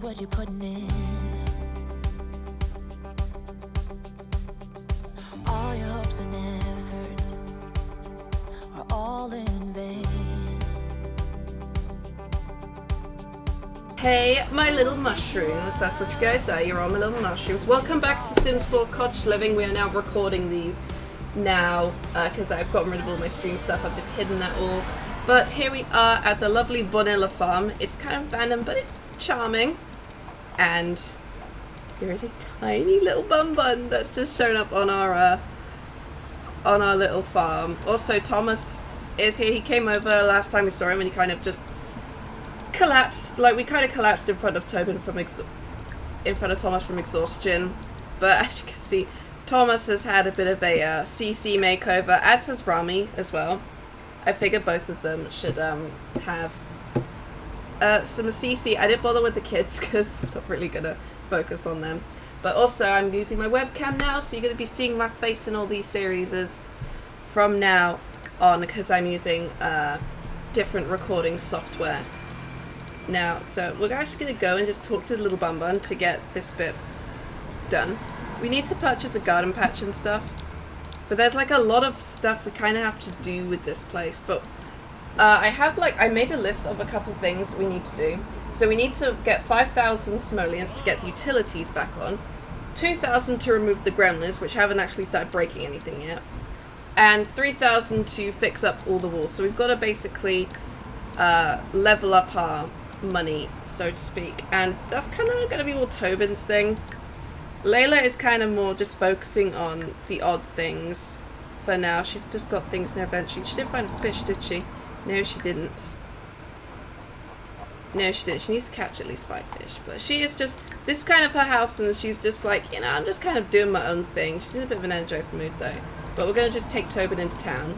what you're putting in. All your hopes and efforts are all in vain. Hey, my little mushrooms. That's what you guys are. You're all my little mushrooms. Welcome back to Sims 4 Cottage Living. We are now recording these now because I've gotten rid of all my stream stuff. I've just hidden that all. But here we are at the lovely Bonilla farm. It's kind of abandoned, but it's charming. And there is a tiny little bun that's just shown up on our little farm. Also, Thomas is here. He came over last time we saw him, and he kind of just collapsed. Like, we kind of collapsed in front of Thomas from exhaustion. But as you can see, Thomas has had a bit of a CC makeover, as has Rami as well. I figured both of them should have some CC. I didn't bother with the kids because I'm not really going to focus on them. But also, I'm using my webcam now, so you're going to be seeing my face in all these series from now on because I'm using different recording software now. So we're actually going to go and just talk to the little bun to get this bit done. We need to purchase a garden patch and stuff. But there's like a lot of stuff we kind of have to do with this place. But I made a list of a couple things we need to do. So we need to get 5,000 simoleons to get the utilities back on. 2,000 to remove the gremlins, which haven't actually started breaking anything yet. And 3,000 to fix up all the walls. So we've got to basically level up our money, so to speak. And that's kind of going to be more Tobin's thing. Layla is kind of more just focusing on the odd things for now. She's just got things in her inventory. She didn't find a fish, did she? No, she didn't. No, she didn't. She needs to catch at least 5 fish. But she is just... This is kind of her house, and she's just like, you know, I'm just kind of doing my own thing. She's in a bit of an energized mood, though. But we're going to just take Tobin into town.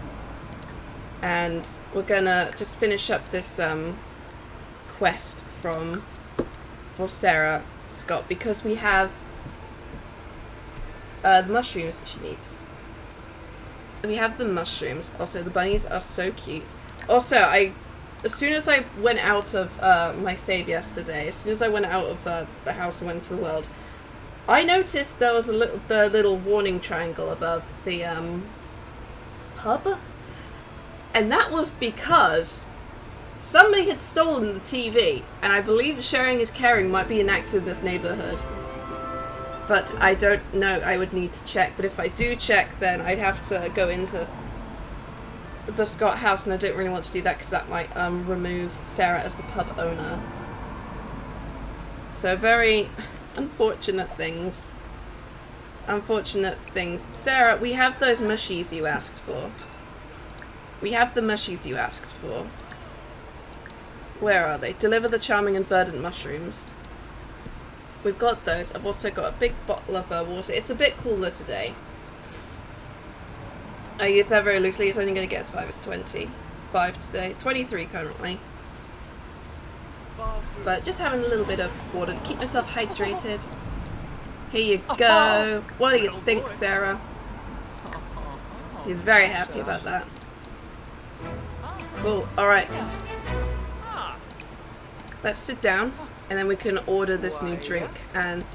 And we're going to just finish up this quest for Sarah Scott, because we have the mushrooms that she needs. We have the mushrooms. Also, the bunnies are so cute. Also, as soon as I went out of my save yesterday, as soon as I went out of the house and went into the world, I noticed there was the little warning triangle above the pub. And that was because somebody had stolen the TV, and I believe sharing is caring might be enacted in this neighborhood. But I don't know, I would need to check. But if I do check, then I'd have to go into the Scott house, and I don't really want to do that because that might remove Sarah as the pub owner. So very unfortunate things. Unfortunate things. Sarah, we have those mushies you asked for. We have the mushies you asked for. Where are they? Deliver the charming and verdant mushrooms. We've got those. I've also got a big bottle of water. It's a bit cooler today. I use that very loosely. It's only going to get as 5 as 25 today. 23 currently. But just having a little bit of water to keep myself hydrated. Here you go. What do you think, Sarah? He's very happy about that. Cool. Alright. Let's sit down. And then we can order this new drink and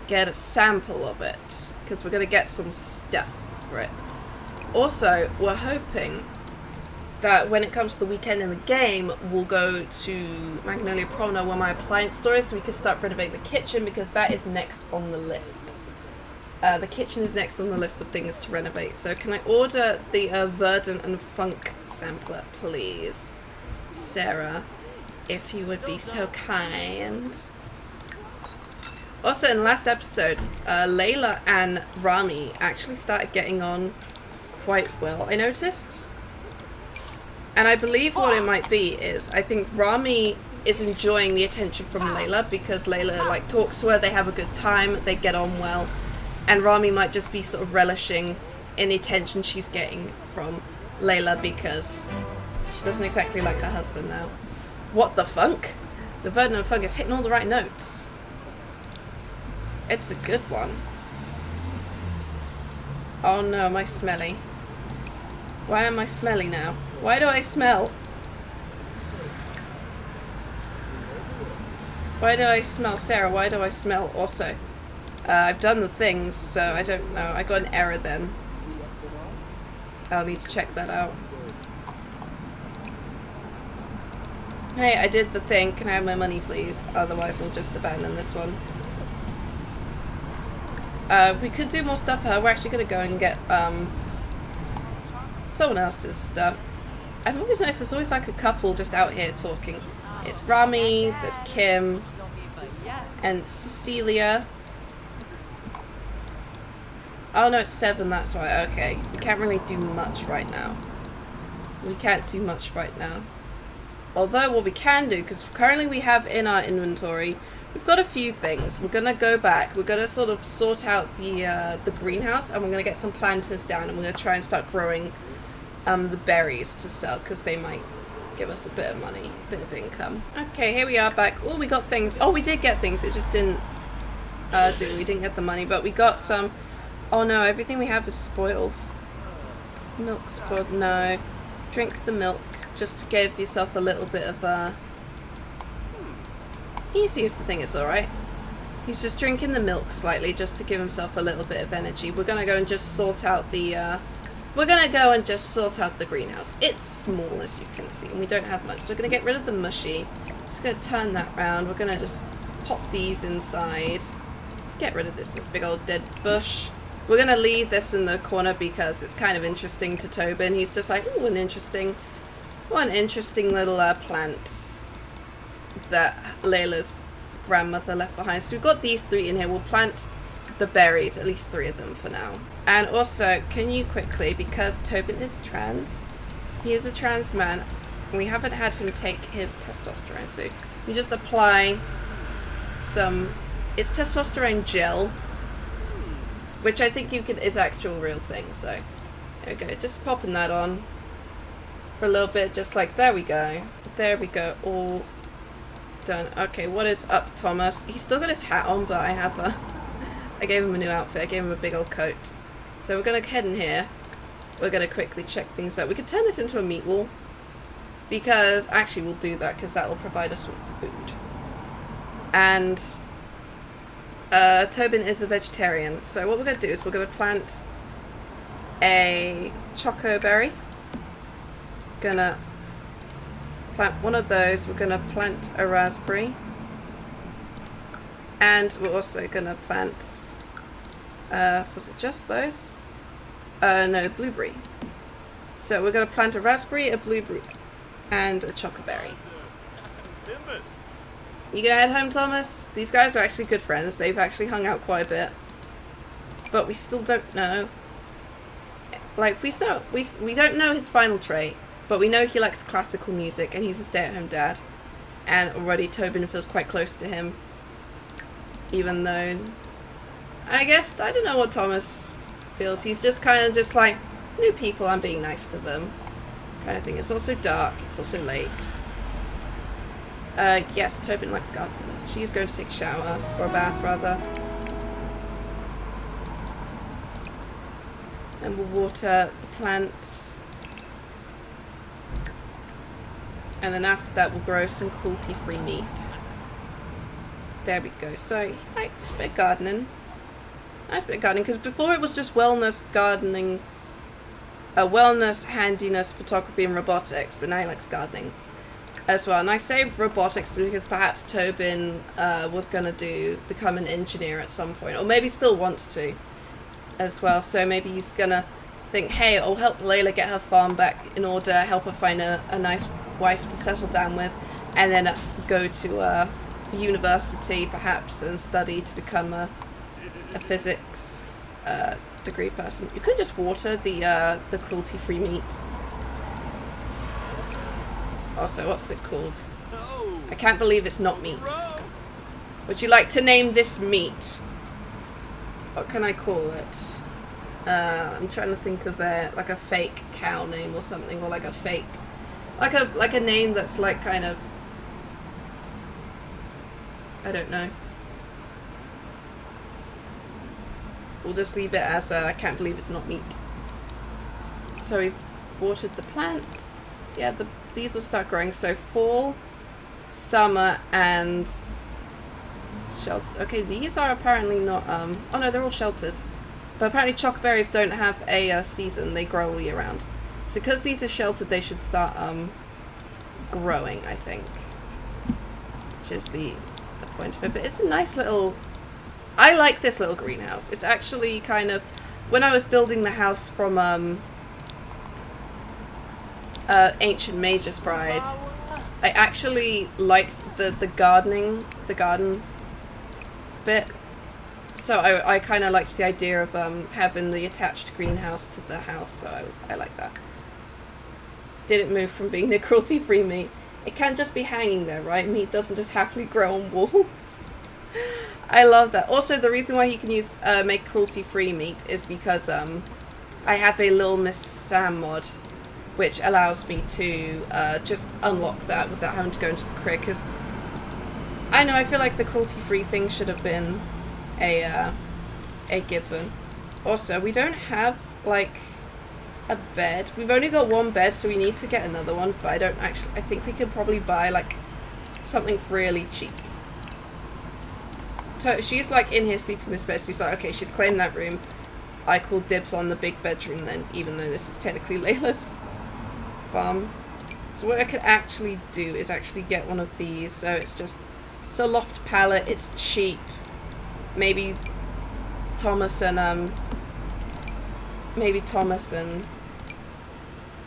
get a sample of it. Because we're going to get some stuff for it. Also, we're hoping that when it comes to the weekend in the game, we'll go to Magnolia Promenade where my appliance store is, so we can start renovating the kitchen, because that is next on the list. The kitchen is next on the list of things to renovate. So can I order the Verdant and Funk sampler, please? Sarah, if you would be so kind. Also, in the last episode, Layla and Rami actually started getting on quite well, I noticed. And I believe what it might be is, I think Rami is enjoying the attention from Layla, because Layla like talks to her, they have a good time, they get on well. And Rami might just be sort of relishing in the attention she's getting from Layla, because she doesn't exactly like her husband now. What the funk? The Verdant and Funk is hitting all the right notes. It's a good one. Oh no, am I smelly? Why am I smelly now? Why do I smell? Why do I smell Sarah? Why do I smell also? I've done the things, so I don't know. I got an error then. I'll need to check that out. Hey, I did the thing. Can I have my money, please? Otherwise, we'll just abandon this one. We could do more stuff for her. We're actually going to go and get someone else's stuff. I've always noticed there's always like a couple just out here talking. It's Rami, there's Kim, and Cecilia. Oh no, it's 7, that's why. Okay. We can't really do much right now. We can't do much right now. Although what we can do, because currently we have in our inventory, we've got a few things. We're going to go back. We're going to sort of sort out the greenhouse, and we're going to get some planters down, and we're going to try and start growing the berries to sell, because they might give us a bit of money, a bit of income. Okay, here we are back. Oh, we got things. Oh, we did get things. It just didn't we didn't get the money, but we got some. Oh no, everything we have is spoiled. Is the milk spoiled? No. Drink the milk just to give yourself a little bit of He seems to think it's alright. He's just drinking the milk slightly just to give himself a little bit of energy. We're gonna go and just sort out the greenhouse. It's small, as you can see, and we don't have much. So we're gonna get rid of the mushy. Just gonna turn that round. We're gonna just pop these inside. Get rid of this big old dead bush. We're going to leave this in the corner because it's kind of interesting to Tobin. He's just like, ooh, an interesting little plant that Layla's grandmother left behind. So we've got these 3 in here. We'll plant the berries, at least 3 of them for now. And also, can you quickly, because Tobin is trans, he is a trans man, and we haven't had him take his testosterone, so you just apply some, it's testosterone gel, which I think is actual real thing, so there we go. Just popping that on for a little bit, just like, there we go. There we go, all done. Okay, what is up, Thomas? He's still got his hat on, but I gave him a new outfit. I gave him a big old coat. So we're going to head in here. We're going to quickly check things out. We could turn this into a meat wall, because, actually we'll do that, because that will provide us with food. And Tobin is a vegetarian, so what we're going to do is we're going to plant a choco berry. Gonna plant one of those. We're going to plant a raspberry, and we're also going to plant was it just those? No, blueberry. So we're going to plant a raspberry, a blueberry, and a choco berry. You gonna head home, Thomas? These guys are actually good friends. They've actually hung out quite a bit. But we still don't know. Like, we don't know his final trait, but we know he likes classical music, and he's a stay-at-home dad. And already Tobin feels quite close to him. Even though, I guess, I don't know what Thomas feels. He's just kind of just like, new people, I'm being nice to them. Kind of thing. It's also dark. It's also late. Yes, Tobin likes gardening. She's going to take a shower, or a bath rather. And we'll water the plants. And then after that we'll grow some cruelty-free meat. There we go. So he likes a bit of gardening. Nice bit of gardening, because before it was just wellness, gardening, wellness, handiness, photography and robotics, but now he likes gardening as well. And I say robotics because perhaps Tobin was going to become an engineer at some point, or maybe still wants to as well. So maybe he's going to think, hey, I'll help Layla get her farm back in order, help her find a nice wife to settle down with, and then go to university perhaps and study to become a physics degree person. You could just water the cruelty-free meat. Also, what's it called? I can't believe it's not meat. Would you like to name this meat? What can I call it? I'm trying to think of like a fake cow name or something, or like a fake, like a name that's like kind of, I don't know. We'll just leave it as I can't believe it's not meat. So we've watered the plants. Yeah, these will start growing. So fall, summer, and Sheltered. Okay, these are apparently not, oh no, they're all sheltered. But apparently chocoberries don't have a season, they grow all year round. So because these are sheltered, they should start, growing, I think. Which is the point of it. But it's a nice little, I like this little greenhouse. It's actually kind of, when I was building the house from, Ancient Mage's Bride, I actually liked the garden bit. So I kind of liked the idea of having the attached greenhouse to the house. So I like that. Didn't move from being a cruelty-free meat. It can't just be hanging there, right? Meat doesn't just happily grow on walls. I love that. Also, the reason why he can use make cruelty-free meat is because I have a Little Miss Sam mod, which allows me to just unlock that without having to go into the crib. Because I know, I feel like the cruelty-free thing should have been a given. Also, we don't have like a bed. We've only got one bed, so we need to get another one. But I think we could probably buy like something really cheap. So she's like in here sleeping in this bed. So she's like, okay, she's claimed that room. I call dibs on the big bedroom then, even though this is technically Layla's farm. So what I could actually do is actually get one of these. So it's a loft pallet. It's cheap. Maybe Thomas and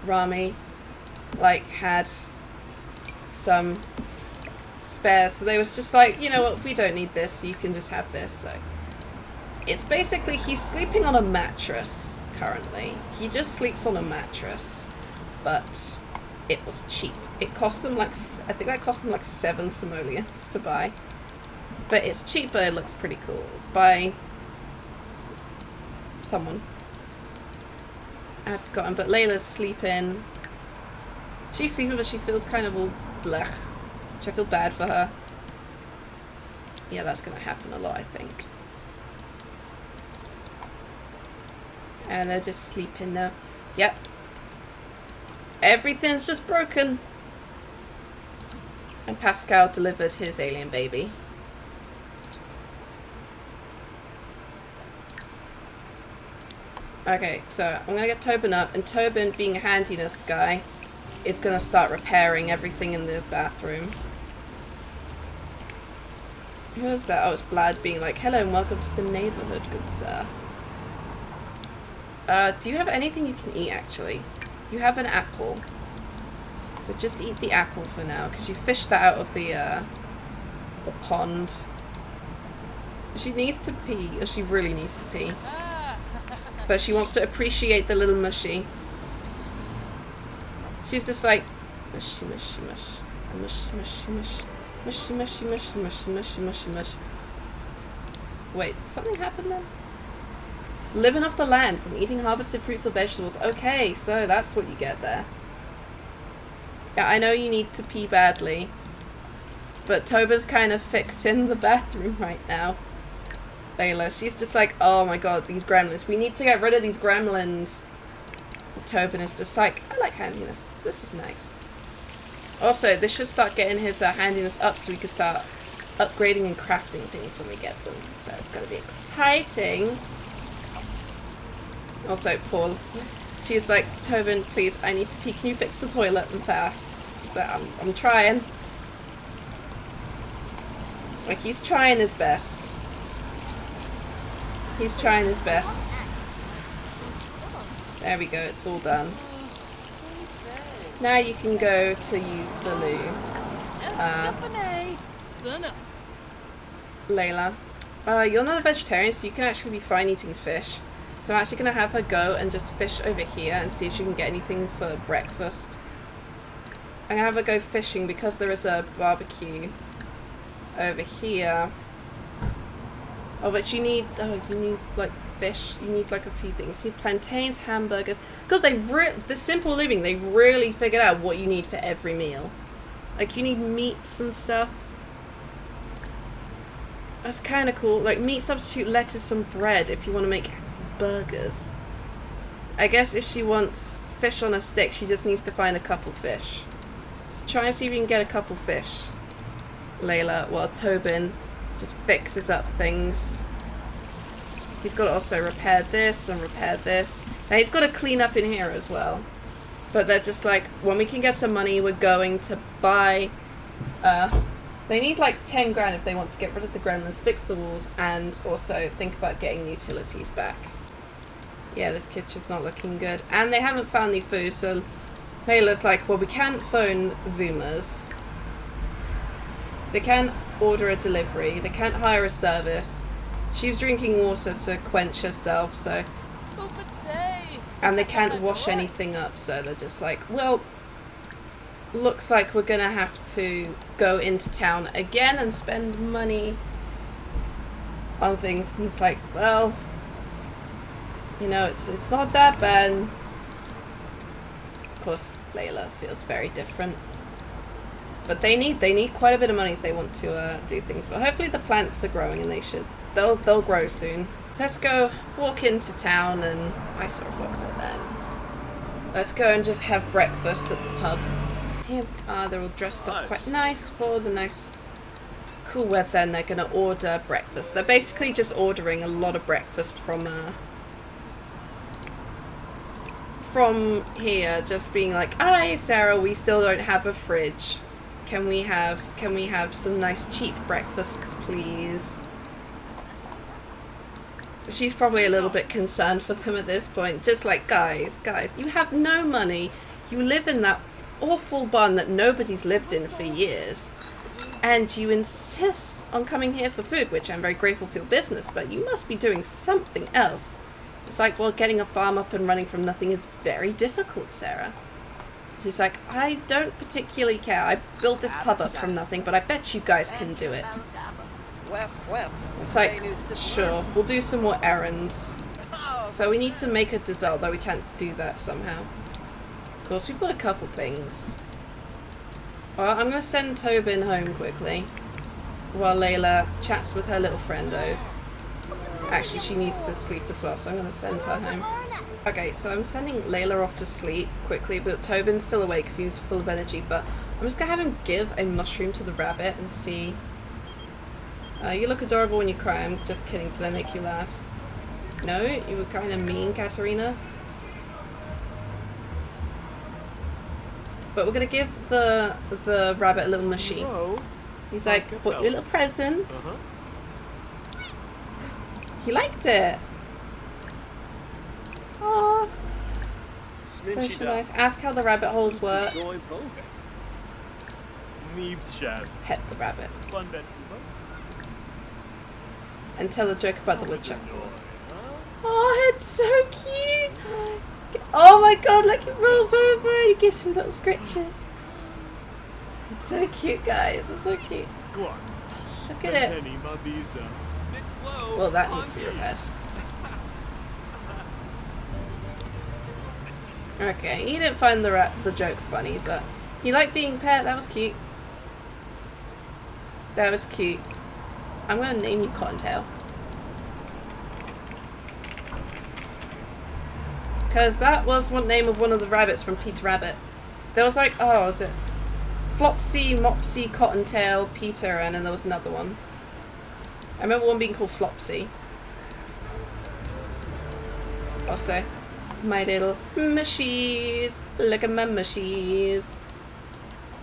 Rami like had some spares, so they was just like, you know what, we don't need this, so you can just have this. So it's basically, he's sleeping on a mattress currently. He just sleeps on a mattress, but it was cheap. It cost them like, I think that cost them like 7 simoleons to buy, but it's cheap, but it looks pretty cool. It's by someone, I've forgotten, but Layla's sleeping. She's sleeping, but she feels kind of all blech, which I feel bad for her. Yeah, that's gonna happen a lot, I think. And they're just sleeping now. Yep. Everything's just broken. And Pascal delivered his alien baby. Okay, so I'm gonna get Tobin up, and Tobin, being a handiness guy, is gonna start repairing everything in the bathroom. Who was that? Oh, it's Vlad being like, hello and welcome to the neighborhood, good sir. Do you have anything you can eat, actually? You have an apple. So just eat the apple for now, because you fished that out of the pond. She needs to pee, or she really needs to pee. But she wants to appreciate the little mushy. She's just like, mushy, mushy, mush. Mushy, mushy, mush. Mushy, mushy, mushy, mushy, mushy, mushy, mush. Wait, did something happen then? Living off the land from eating harvested fruits or vegetables. Okay, so that's what you get there. Yeah, I know you need to pee badly, but Toba's kind of fixing the bathroom right now. Layla, she's just like, oh my god, these gremlins. We need to get rid of these gremlins. Tobin is just like, I like handiness. This is nice. Also, this should start getting his handiness up so we can start upgrading and crafting things when we get them. So it's going to be exciting. Also, Paul, she's like, Tobin, please, I need to pee. Can you fix the toilet and fast? So I'm trying. Like, he's trying his best. He's trying his best. There we go, it's all done. Now you can go to use the loo. Layla. You're not a vegetarian, so you can actually be fine eating fish. So I'm actually going to have her go and just fish over here and see if she can get anything for breakfast. I'm going to have her go fishing because there is a barbecue over here. Oh, but you need like fish. You need like a few things. You need plantains, hamburgers. Because the Simple Living, they really figured out what you need for every meal. Like, you need meats and stuff. That's kind of cool. Like, meat substitute, lettuce and bread if you want to make burgers. I guess if she wants fish on a stick, she just needs to find a couple fish. So try and see if you can get a couple fish, Layla, while Tobin just fixes up things. He's got to also repair this and repair this. Now he's got to clean up in here as well. But they're just like, when we can get some money, we're going to buy... they need like 10 grand if they want to get rid of the gremlins, fix the walls, and also think about getting the utilities back. Yeah, this kitchen's not looking good. And they haven't found any food, so Layla's like, well, we can't phone Zoomers. They can't order a delivery. They can't hire a service. She's drinking water to quench herself, so... And they can't wash anything up, so they're just like, well, looks like we're gonna have to go into town again and spend money on things. And he's like, well, you know, it's not that bad. Of course, Layla feels very different. But they need quite a bit of money if they want to do things. But hopefully the plants are growing, and they'll grow soon. Let's go walk into town, and I saw a fox at then. Let's go and just have breakfast at the pub. Here we are, they're all dressed up quite nice for the nice cool weather, and they're gonna order breakfast. They're basically just ordering a lot of breakfast from here, just being like, hi Sarah, we still don't have a fridge. Can we have some nice cheap breakfasts, please? She's probably a little bit concerned for them at this point. Just like, guys, you have no money. You live in that awful barn that nobody's lived in for years. And you insist on coming here for food, which I'm very grateful for your business, but you must be doing something else. It's like, well, getting a farm up and running from nothing is very difficult, Sarah. She's like, I don't particularly care. I built this pub up from nothing, but I bet you guys can do it. It's like, sure, we'll do some more errands. So we need to make a dessert, though we can't do that somehow. Of course, we bought a couple things. Well, I'm going to send Tobin home quickly, while Layla chats with her little friendos. Actually, she needs to sleep as well, so I'm going to send her home. Okay, so I'm sending Layla off to sleep quickly, but Tobin's still awake because he's full of energy, but I'm just going to have him give a mushroom to the rabbit and see... you look adorable when you cry. I'm just kidding. Did I make you laugh? No? You were kind of mean, Katarina? But we're going to give the rabbit a little mushy. He's like, what, your little present? He liked it. Aww. So nice. Ask how the rabbit holes work. Pet the rabbit. And tell a joke about the woodchuck wars. Oh, it's so cute! Oh my god, look, he rolls over and he gives him little scritches. It's so cute, guys. It's so cute. Look at it. Well, that needs to be repaired. Okay, he didn't find the joke funny, but he liked being pet. That was cute. That was cute. I'm going to name you Cottontail. Because that was one name of one of the rabbits from Peter Rabbit. There was like, oh, was it Flopsy, Mopsy, Cottontail, Peter, and then there was another one. I remember one being called Flopsy. Also, my little mushies. Look at my mushies.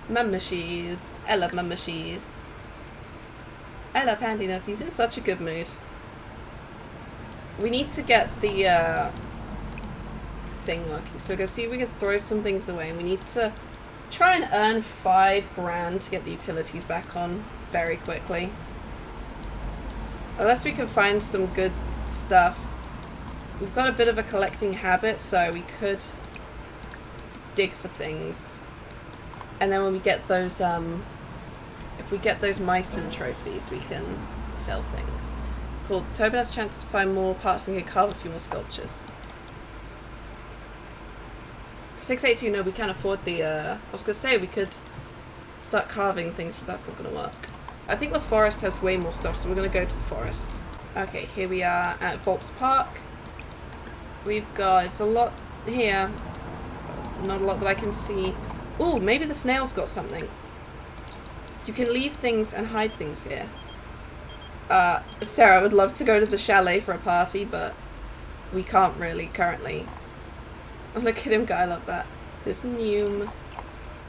My mushies. I love my mushies. I love handiness. He's in such a good mood. We need to get the thing working. So we're going to see if we can throw some things away. We need to try and earn 5 grand to get the utilities back on very quickly. Unless we can find some good stuff. We've got a bit of a collecting habit, so we could dig for things. And then when we get those, if we get those Myson trophies, we can sell things. Cool. Tobin has a chance to find more parts and can carve a few more sculptures. 682, no, we can't afford the, I was going to say we could start carving things, but that's not going to work. I think the forest has way more stuff, so we're going to go to the forest. Okay, here we are at Volps Park. We've got, it's a lot here. Not a lot that I can see. Ooh, maybe the snail's got something. You can leave things and hide things here. Sarah would love to go to the chalet for a party, but we can't really currently. Oh, look at him go, I love that. This Noom.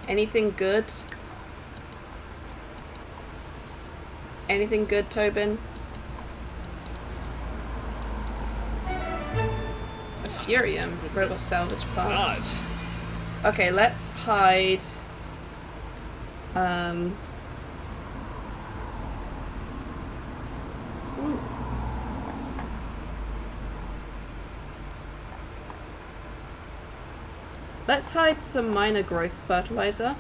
Anything good? Anything good, Tobin? A Furium. Robot salvage part. Okay, let's hide. Ooh. Let's hide some minor growth fertilizer.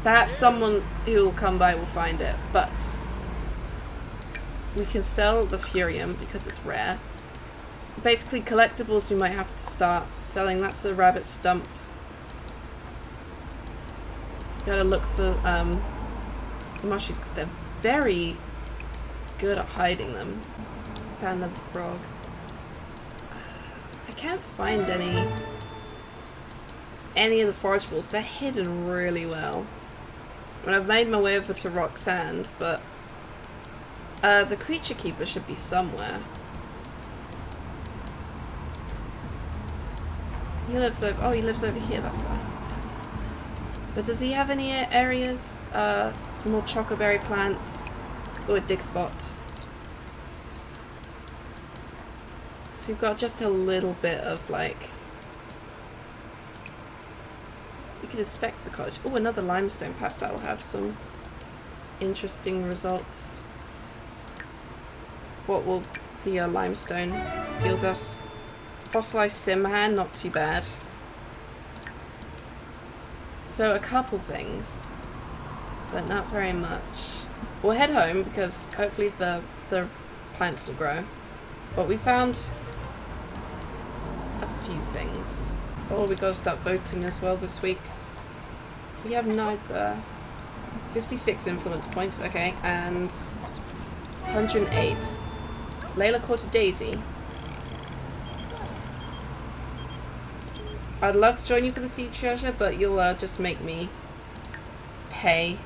Perhaps someone who will come by will find it, but we can sell the Furium because it's rare. Basically, collectibles we might have to start selling. That's the rabbit stump. Gotta look for the mushrooms because they're very good at hiding them. Found another frog. I can't find any of the forageables. They're hidden really well. And I've made my way over to Rock Sands, but the creature keeper should be somewhere. He lives over. Oh, he lives over here. That's why. Yeah. But does he have any areas? Some more chocoberry plants. Or a dig spot. So you've got just a little bit of like. We could inspect the cottage. Oh, another limestone. Perhaps that will have some interesting results. What will the limestone yield us? Fossilized Simhan, not too bad. So a couple things, but not very much. We'll head home because hopefully the plants will grow. But we found a few things. Oh, we got to start voting as well this week. We have neither. 56 influence points, okay, and 108. Layla caught a daisy. I'd love to join you for the sea treasure, but you'll just make me pay.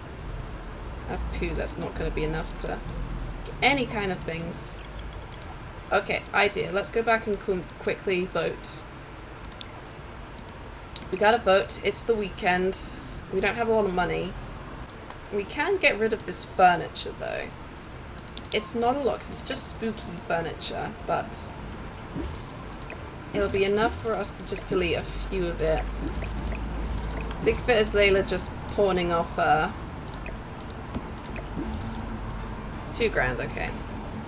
That's 2, that's not going to be enough to get any kind of things. Okay, idea. Let's go back and quickly vote. We gotta vote. It's the weekend. We don't have a lot of money. We can get rid of this furniture, though. It's not a lot, because it's just spooky furniture, but it'll be enough for us to just delete a few of it. Think of it as Layla just pawning off 2 grand, okay.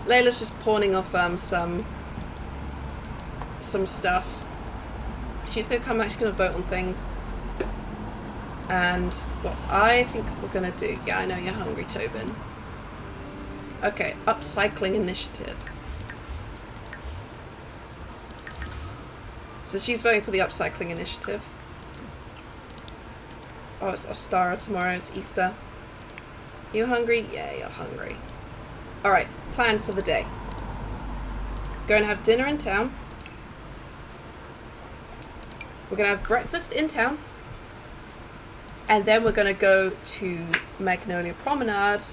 Layla's just pawning off some stuff. She's gonna come back, she's gonna vote on things. And what I think we're gonna do, yeah, I know you're hungry, Tobin. Okay, upcycling initiative. So she's voting for the upcycling initiative. Oh, it's Ostara tomorrow, it's Easter. You hungry? Yeah, you're hungry. Alright, plan for the day. Going to have dinner in town. We're going to have breakfast in town. And then we're going to go to Magnolia Promenade.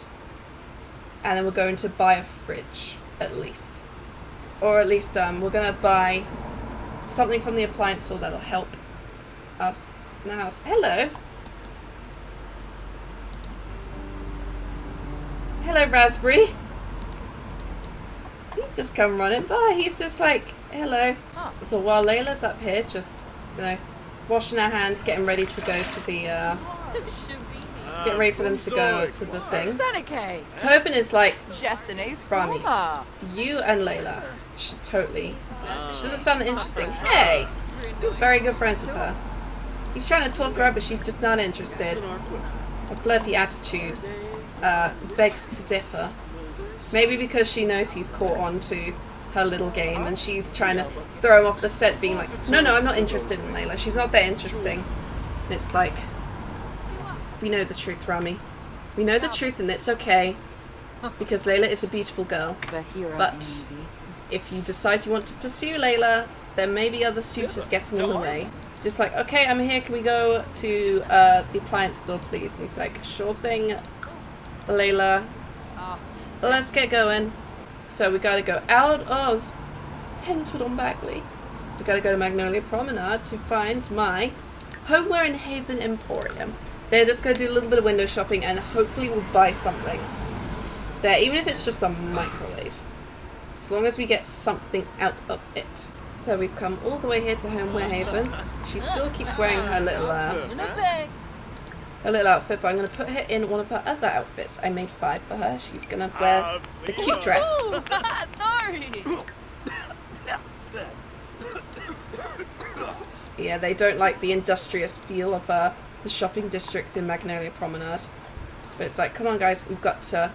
And then we're going to buy a fridge, at least. Or at least we're going to buy something from the appliance store that'll help us in the house. Hello. Hello, Raspberry. He's just come running by. He's just like, hello. So while Layla's up here, just, you know, washing our hands, getting ready to go to the, get ready for them to go to the thing. Tobin is like, Rami, you and Layla should totally, she doesn't sound that interesting. Hey, you're very good friends with her. He's trying to talk to her, but she's just not interested. A flirty attitude begs to differ. Maybe because she knows he's caught on to her little game and she's trying to throw him off the scent, being like, no, I'm not interested in Layla. She's not that interesting. And it's like, we know the truth, Rami. We know the truth and it's okay. Because Layla is a beautiful girl. But if you decide you want to pursue Layla, there may be other suitors getting in the way. Just like, okay, I'm here. Can we go to the appliance store, please? And he's like, sure thing, Layla. let's get going. So we gotta go out of Henford-On-Bagley. We gotta go to Magnolia Promenade to find my Homeware in Haven Emporium. They're just gonna do a little bit of window shopping and hopefully we'll buy something there, even if it's just a microwave. As long as we get something out of it. So we've come all the way here to Homeware Haven. She still keeps wearing her little outfit, but I'm going to put her in one of her other outfits. I made 5 for her. She's going to wear the cute dress. Yeah, they don't like the industrious feel of the shopping district in Magnolia Promenade. But it's like, come on guys, we've got to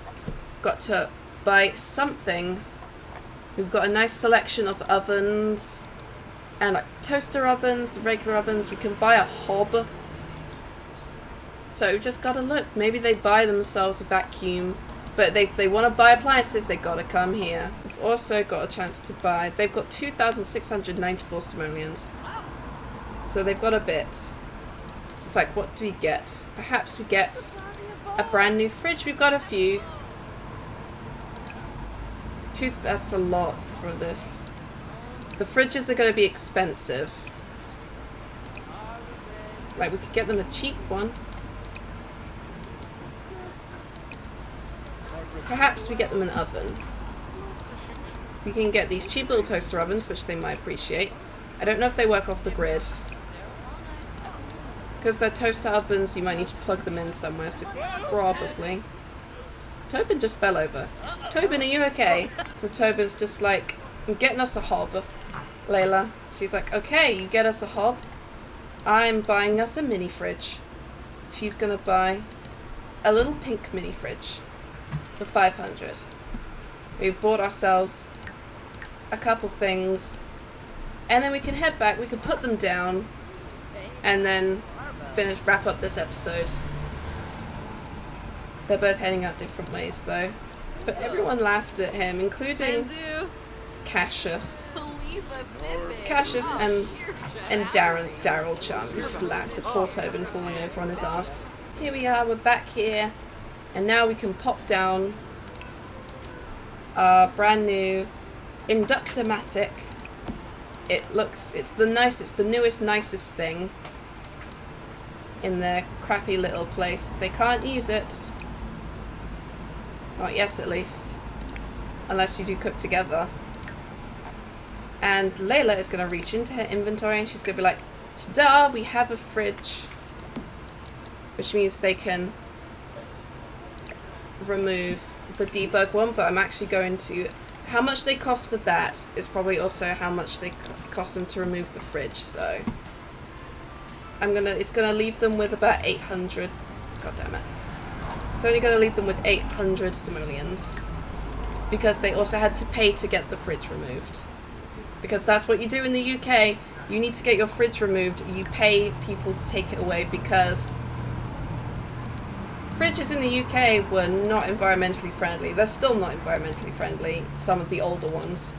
buy something. We've got a nice selection of ovens and like toaster ovens, regular ovens. We can buy a hob. So we just gotta look. Maybe they buy themselves a vacuum, but if they want to buy appliances, they gotta come here. We've also got a chance to buy. They've got 2,694 simoleons, so they've got a bit. So it's like, what do we get? Perhaps we get a brand new fridge. We've got a few. That's a lot for this. The fridges are going to be expensive. Like, we could get them a cheap one. Perhaps we get them an oven. We can get these cheap little toaster ovens, which they might appreciate. I don't know if they work off the grid. Because they're toaster ovens, you might need to plug them in somewhere, so probably. Tobin just fell over. Tobin, are you okay? So Tobin's just like, I'm getting us a hob, Layla. She's like, okay, you get us a hob. I'm buying us a mini fridge. She's gonna buy a little pink mini fridge for 500. We've bought ourselves a couple things, and then we can head back. We can put them down, and then wrap up this episode. They're both heading out different ways, though. But everyone laughed at him, including Cassius. Cassius and Daryl Chum just laughed at poor Tobin falling over on his ass. Here we are, we're back here. And now we can pop down our brand new Inductomatic. It's the newest, nicest thing in their crappy little place. They can't use it. Not yet, at least. Unless you do cook together. And Layla is going to reach into her inventory and she's going to be like, ta-da, we have a fridge. Which means they can remove the debug one, but I'm actually going to... How much they cost for that is probably also how much they cost them to remove the fridge, so... It's gonna leave them with about 800... God damn it. It's only gonna leave them with 800 simoleons. Because they also had to pay to get the fridge removed. Because that's what you do in the UK. You need to get your fridge removed. You pay people to take it away because... Fridges in the UK were not environmentally friendly. They're still not environmentally friendly, some of the older ones.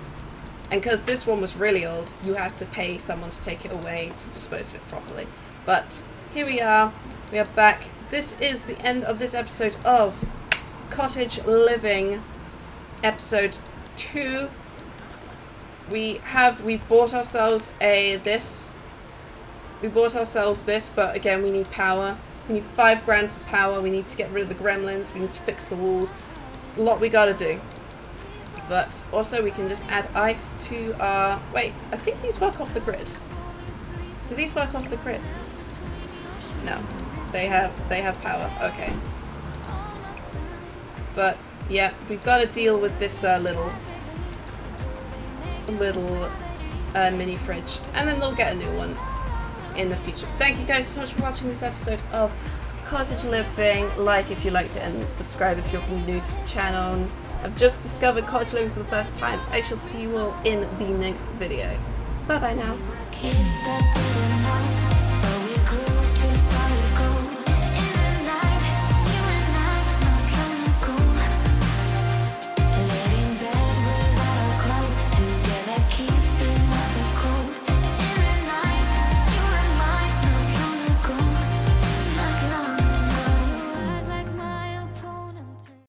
And because this one was really old, you had to pay someone to take it away to dispose of it properly. But here we are back. This is the end of this episode of Cottage Living, episode 2. We've bought ourselves this. We bought ourselves this, but again, we need power. We need $5,000 for power. We need to get rid of the gremlins. We need to fix the walls. A lot we gotta do. But also we can just add ice to our... Wait, I think these work off the grid. Do these work off the grid? No. They have power. Okay. But, yeah, we've got to deal with this little mini fridge. And then they'll get a new one in the future. Thank you guys so much for watching this episode of Cottage Living. Like if you liked it and subscribe if you're new to the channel. I've just discovered Cottage Living for the first time. I shall see you all in the next video. Bye bye now. Kids that didn't know